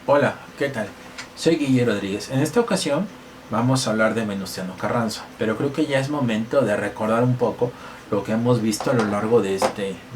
Hola, ¿qué tal? Soy Guillermo Rodríguez. En esta ocasión vamos a hablar de Venustiano Carranza, pero creo que ya es momento de recordar un poco lo que hemos visto a lo largo de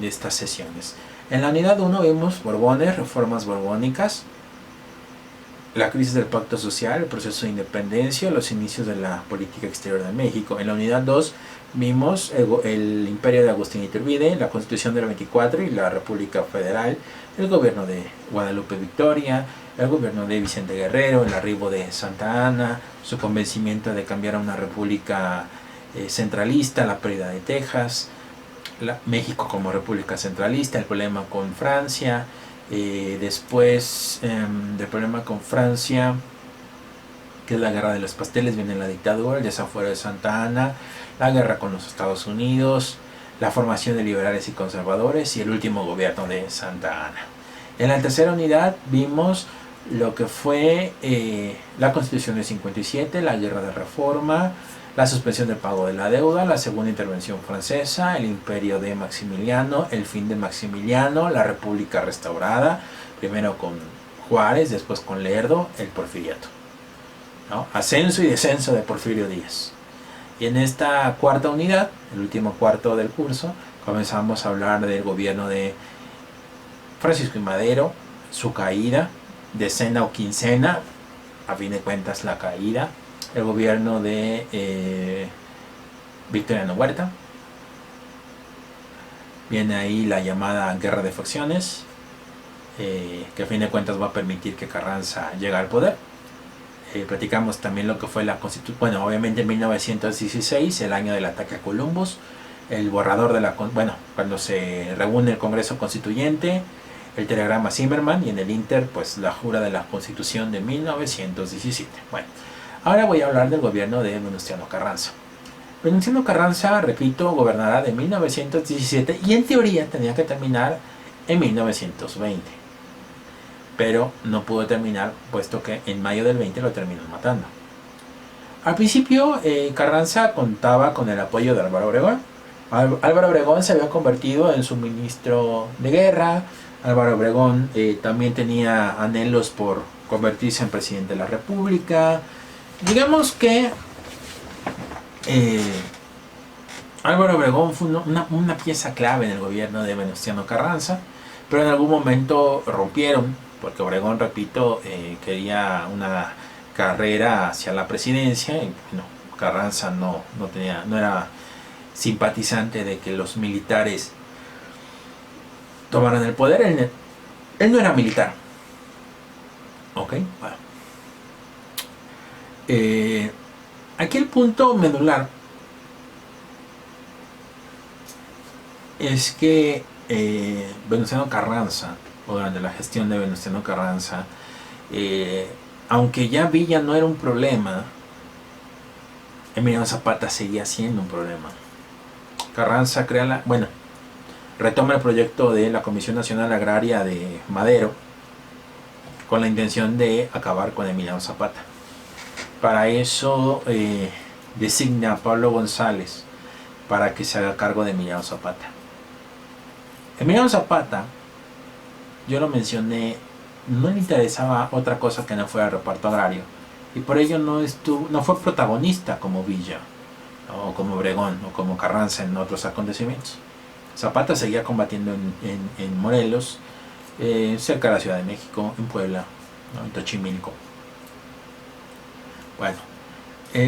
estas sesiones. En la unidad 1 vimos Borbones, reformas borbónicas, la crisis del pacto social, el proceso de independencia, los inicios de la política exterior de México. En la unidad 2 vimos el imperio de Agustín Iturbide, la constitución del 24 y la República Federal, el gobierno de Guadalupe Victoria, el gobierno de Vicente Guerrero, el arribo de Santa Anna, su convencimiento de cambiar a una república centralista, la pérdida de Texas, México como república centralista, el problema con Francia, después del problema con Francia, que es la guerra de los pasteles, viene la dictadura, el desafuero de Santa Anna, la guerra con los Estados Unidos, la formación de liberales y conservadores y el último gobierno de Santa Anna. En la tercera unidad vimos lo que fue la Constitución de 57, la guerra de reforma, la suspensión del pago de la deuda, la segunda intervención francesa, el imperio de Maximiliano, el fin de Maximiliano, la república restaurada, primero con Juárez, después con Lerdo, el porfiriato, ¿no? Ascenso y descenso de Porfirio Díaz. Y en esta cuarta unidad, el último cuarto del curso, comenzamos a hablar del gobierno de Francisco I. Madero, su caída, decena o quincena, a fin de cuentas la caída, el gobierno de Victoriano Huerta, viene ahí la llamada guerra de facciones, que a fin de cuentas va a permitir que Carranza llegue al poder. Platicamos también lo que fue la constitución, bueno, obviamente en 1916, el año del ataque a Columbus, el borrador de la, bueno, cuando se reúne el Congreso Constituyente, el telegrama Zimmerman y en el Inter, pues la jura de la Constitución de 1917. Bueno, ahora voy a hablar del gobierno de Venustiano Carranza. Venustiano Carranza, repito, gobernará de 1917 y en teoría tenía que terminar en 1920. Pero no pudo terminar, puesto que en mayo del 20 lo terminan matando. Al principio, Carranza contaba con el apoyo de Álvaro Obregón. Álvaro Obregón se había convertido en su ministro de guerra. Álvaro Obregón también tenía anhelos por convertirse en presidente de la República. Digamos que Álvaro Obregón fue una pieza clave en el gobierno de Venustiano Carranza, pero en algún momento rompieron, porque Obregón, repito, quería una carrera hacia la presidencia y no, Carranza no era simpatizante de que los militares tomaran el poder. Él no era militar. Ok, bueno. Aquí el punto medular es que Venustiano Carranza, o durante la gestión de Venustiano Carranza, aunque ya Villa no era un problema, Emiliano Zapata seguía siendo un problema. Carranza retoma el proyecto de la Comisión Nacional Agraria de Madero con la intención de acabar con Emiliano Zapata. Para eso designa a Pablo González para que se haga cargo de Emiliano Zapata. Emiliano Zapata, yo lo mencioné, no le interesaba otra cosa que no fuera el reparto agrario y por ello no fue protagonista como Villa o como Obregón o como Carranza en otros acontecimientos. Zapata seguía combatiendo en Morelos, cerca de la Ciudad de México, en Puebla, ¿no? En Tochimilco. Bueno,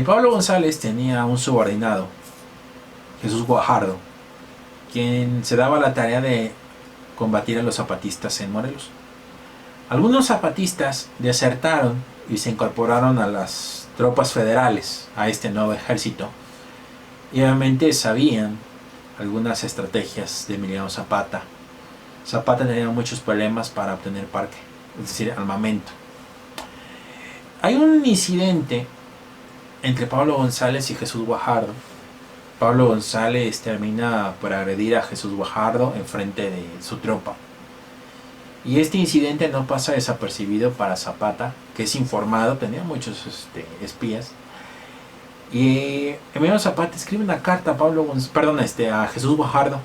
Pablo González tenía un subordinado, Jesús Guajardo, quien se daba la tarea de combatir a los zapatistas en Morelos. Algunos zapatistas desertaron y se incorporaron a las tropas federales, a este nuevo ejército, y obviamente sabían algunas estrategias de Emiliano Zapata. Zapata tenía muchos problemas para obtener parque, es decir, armamento. Hay un incidente entre Pablo González y Jesús Guajardo. Pablo González termina por agredir a Jesús Guajardo en frente de su tropa. Y este incidente no pasa desapercibido para Zapata, que es informado, tenía muchos espías. Y Emiliano Zapata escribe una carta a Jesús Guajardo,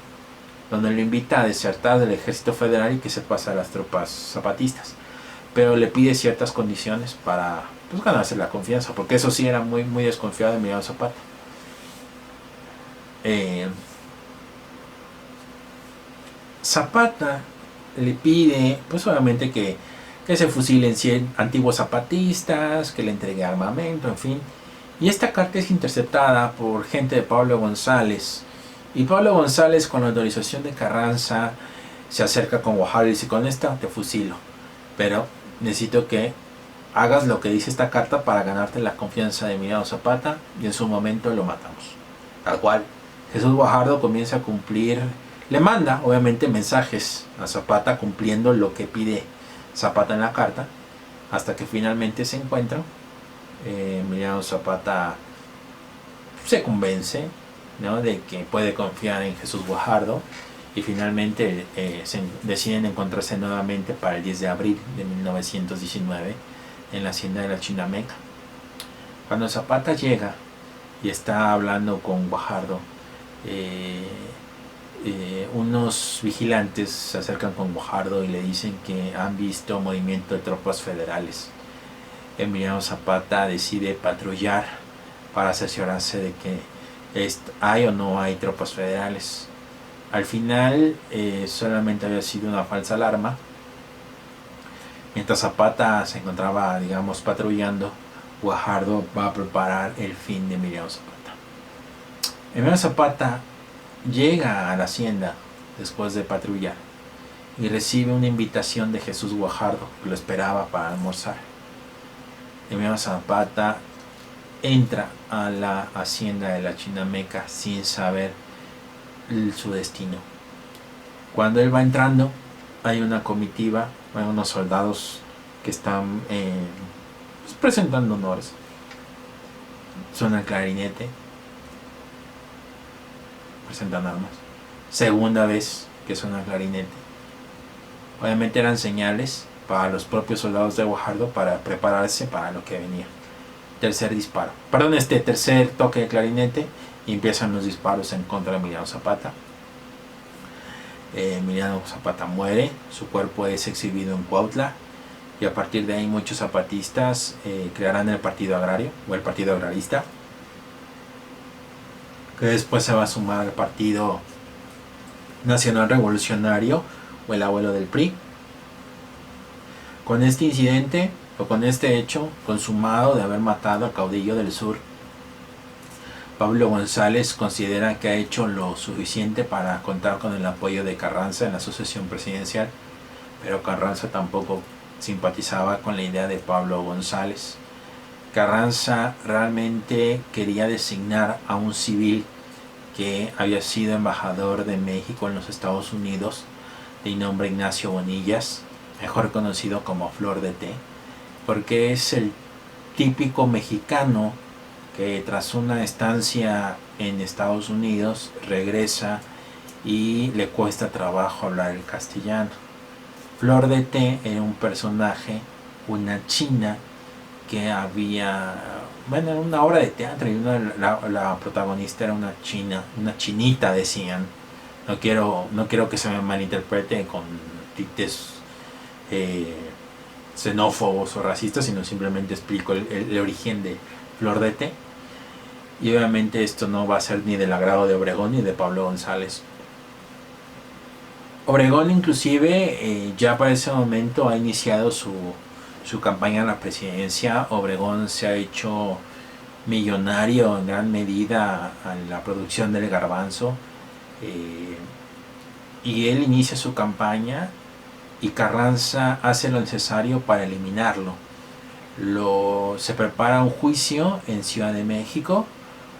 donde lo invita a desertar del ejército federal y que se pasa a las tropas zapatistas. pero le pide ciertas condiciones para pues ganarse la confianza, porque eso sí era muy, muy desconfiado de Emiliano Zapata. Zapata le pide, pues obviamente que se fusilen 100 antiguos zapatistas, que le entregue armamento, en fin. Y esta carta es interceptada por gente de Pablo González. Y Pablo González, con la autorización de Carranza, se acerca con Guajardo y dice: con esta te fusilo, pero necesito que hagas lo que dice esta carta para ganarte la confianza de Emiliano Zapata, y en su momento lo matamos. Tal cual. Jesús Guajardo comienza a cumplir, le manda obviamente mensajes a Zapata cumpliendo lo que pide Zapata en la carta, hasta que finalmente se encuentran. Emiliano Zapata se convence, ¿no?, de que puede confiar en Jesús Guajardo, y finalmente deciden encontrarse nuevamente para el 10 de abril de 1919 en la hacienda de la Chinameca. Cuando Zapata llega y está hablando con Guajardo, unos vigilantes se acercan con Guajardo y le dicen que han visto movimiento de tropas federales. Emiliano Zapata decide patrullar para cerciorarse de que hay o no hay tropas federales. Al final solamente había sido una falsa alarma. Mientras Zapata se encontraba, digamos, patrullando, Guajardo va a preparar el fin de Emiliano Zapata. Emiliano Zapata llega a la hacienda después de patrullar y recibe una invitación de Jesús Guajardo, que lo esperaba para almorzar. Emiliano Zapata entra a la hacienda de la Chinameca sin saber su destino. Cuando él va entrando, hay una comitiva, hay unos soldados que están pues presentando honores. Suena el clarinete, presentan armas. Segunda vez que suena el clarinete. Obviamente eran señales para los propios soldados de Guajardo para prepararse para lo que venía. Tercer disparo, tercer toque de clarinete, y empiezan los disparos en contra de Emiliano Zapata. Emiliano Zapata muere, su cuerpo es exhibido en Cuautla, y a partir de ahí muchos zapatistas crearán el Partido Agrario o el Partido Agrarista, que después se va a sumar al Partido Nacional Revolucionario o el abuelo del PRI. Con este incidente, o con este hecho consumado de haber matado al caudillo del sur, Pablo González considera que ha hecho lo suficiente para contar con el apoyo de Carranza en la sucesión presidencial, pero Carranza tampoco simpatizaba con la idea de Pablo González. Carranza realmente quería designar a un civil que había sido embajador de México en los Estados Unidos, de nombre Ignacio Bonillas, mejor conocido como Flor de Té, porque es el típico mexicano que tras una estancia en Estados Unidos regresa y le cuesta trabajo hablar el castellano. Flor de Té era un personaje, una china que había, bueno, era una obra de teatro, y la protagonista era una china, una chinita, decían. No quiero que se me malinterprete con tintes xenófobos o racistas, sino simplemente explico el origen de Flor de Té. Y obviamente esto no va a ser ni del agrado de Obregón ni de Pablo González. Obregón inclusive ya para ese momento ha iniciado su campaña a la presidencia. Obregón se ha hecho millonario en gran medida a la producción del garbanzo, y él inicia su campaña, y Carranza hace lo necesario para eliminarlo. Se prepara un juicio en Ciudad de México.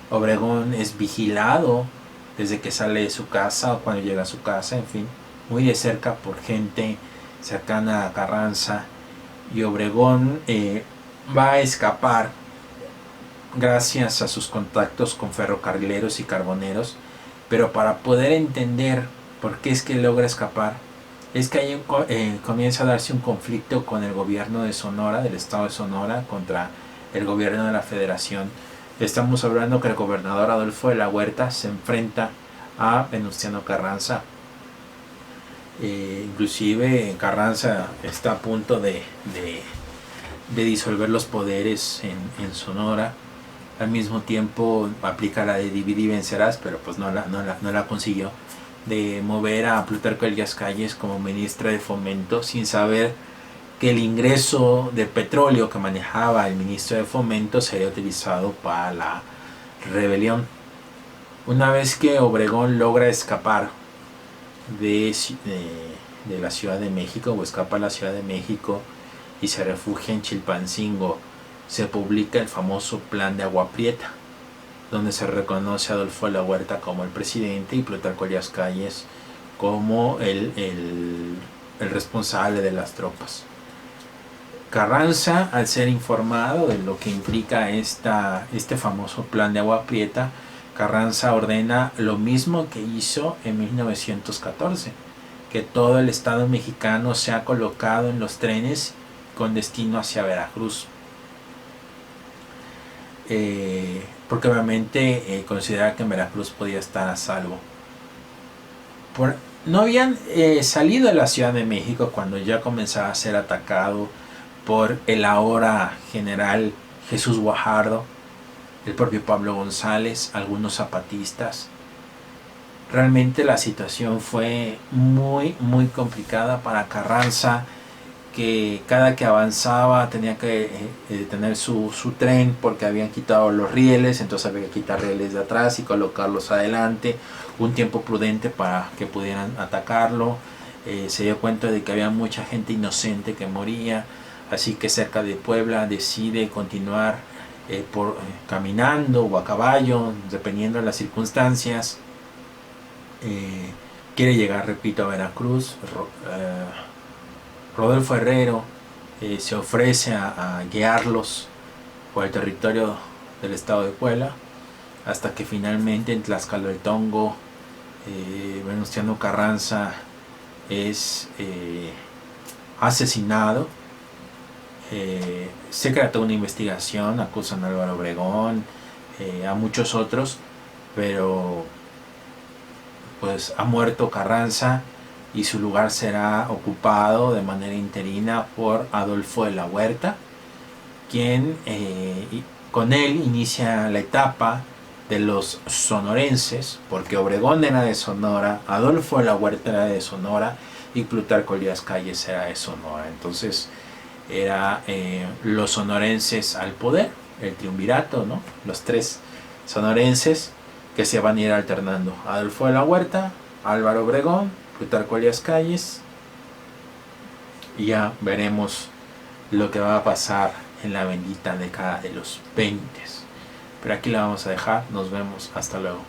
Obregón es vigilado desde que sale de su casa o cuando llega a su casa, en fin, muy de cerca por gente cercana a Carranza, y Obregón va a escapar gracias a sus contactos con ferrocarrileros y carboneros. Pero para poder entender por qué es que logra escapar, es que ahí comienza a darse un conflicto con el gobierno de Sonora, del estado de Sonora, contra el gobierno de la federación. Estamos hablando que el gobernador Adolfo de la Huerta se enfrenta a Venustiano Carranza. Inclusive Carranza está a punto de disolver los poderes en Sonora. Al mismo tiempo aplica la de dividir y vencerás, pero pues no la consiguió. De mover a Plutarco Elías Calles como ministra de Fomento sin saber que el ingreso de petróleo que manejaba el ministro de Fomento sería utilizado para la rebelión. Una vez que Obregón logra escapar de la Ciudad de México, o escapa a la Ciudad de México y se refugia en Chilpancingo, se publica el famoso Plan de Agua Prieta, donde se reconoce a Adolfo de la Huerta como el presidente y Plutarco Elías Calles como el responsable de las tropas. Carranza, al ser informado de lo que implica este famoso Plan de Agua Prieta, Carranza ordena lo mismo que hizo en 1914, que todo el Estado mexicano sea colocado en los trenes con destino hacia Veracruz. Porque obviamente consideraba que en Veracruz podía estar a salvo. No habían salido de la Ciudad de México cuando ya comenzaba a ser atacado por el ahora general Jesús Guajardo, el propio Pablo González, algunos zapatistas. Realmente la situación fue muy complicada para Carranza, que cada que avanzaba tenía que detener su tren porque habían quitado los rieles, entonces había que quitar rieles de atrás y colocarlos adelante, un tiempo prudente para que pudieran atacarlo. Se dio cuenta de que había mucha gente inocente que moría, así que cerca de Puebla decide continuar caminando o a caballo, dependiendo de las circunstancias. Quiere llegar, repito, a Veracruz. Rodolfo Herrero se ofrece a guiarlos por el territorio del estado de Puebla, hasta que finalmente en Tlaxcala-del-Tongo Venustiano Carranza es asesinado. Se creó una investigación, acusan a Álvaro Obregón, a muchos otros, pero pues ha muerto Carranza y su lugar será ocupado de manera interina por Adolfo de la Huerta, quien con él inicia la etapa de los sonorenses, porque Obregón era de Sonora, Adolfo de la Huerta era de Sonora y Plutarco Elías Calles era de Sonora. Entonces era los sonorenses al poder, el triunvirato, ¿no? Los tres sonorenses que se van a ir alternando: Adolfo de la Huerta, Álvaro Obregón, Plutarco Elías Calles. Y ya veremos lo que va a pasar en la bendita década de los 20. Pero aquí la vamos a dejar, nos vemos, hasta luego.